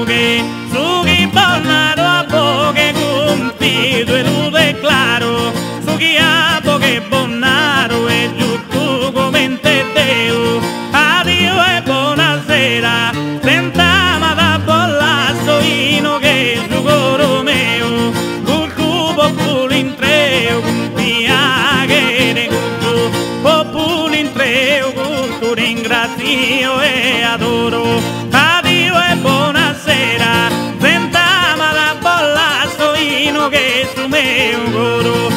che su chi bonnato a poche compido e lo declaro su chi ha poche bonnaro e giusto come te Deo. Addio e buonasera, sentama da bollasso ino che su coro mio col cubo pulintreo compia che ne gusto populintreo gusto ringrazio e adoro. Addio e buonasera, sentama da bollasso ino che su mio coro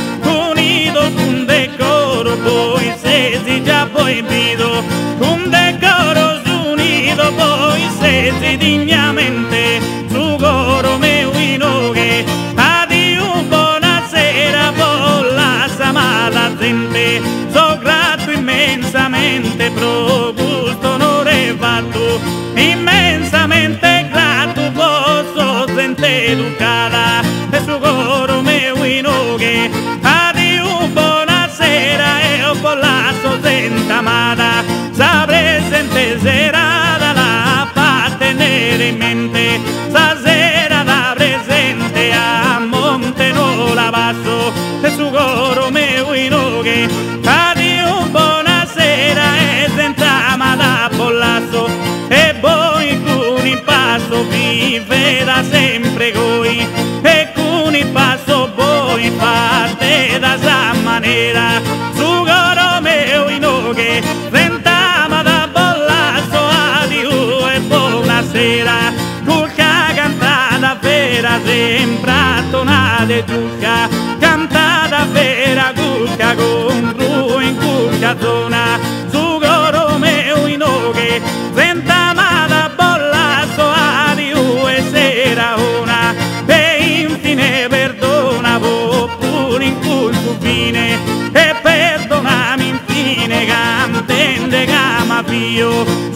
unito con decoro poi se si già poi vedo con decoro unito poi se si dignamente su coro mio ino che addio buonasera bolla samata gente so grato immensamente pro gusto onore fatto immensamente grato posso sente educata e su coro mio ino che addio buonasera e bollasso senta amata saprei sente serata la fa tenere in mente stasera da presente a monte non la passo e su coro mio ino che addio buonasera e senta amata bollasso e voi con il passo vive da sempre coi e con il passo voi fate da sa maniera su coro mio ino che sentama da bollasso addio e buonasera cucca cantata vera sempre tonate giucca cantata vera cucca con blu in cucca zona su coro mio ino che sentama da bollasso addio e sera una e infine perdona pure in culto fine e perdonami infine cantende cama pio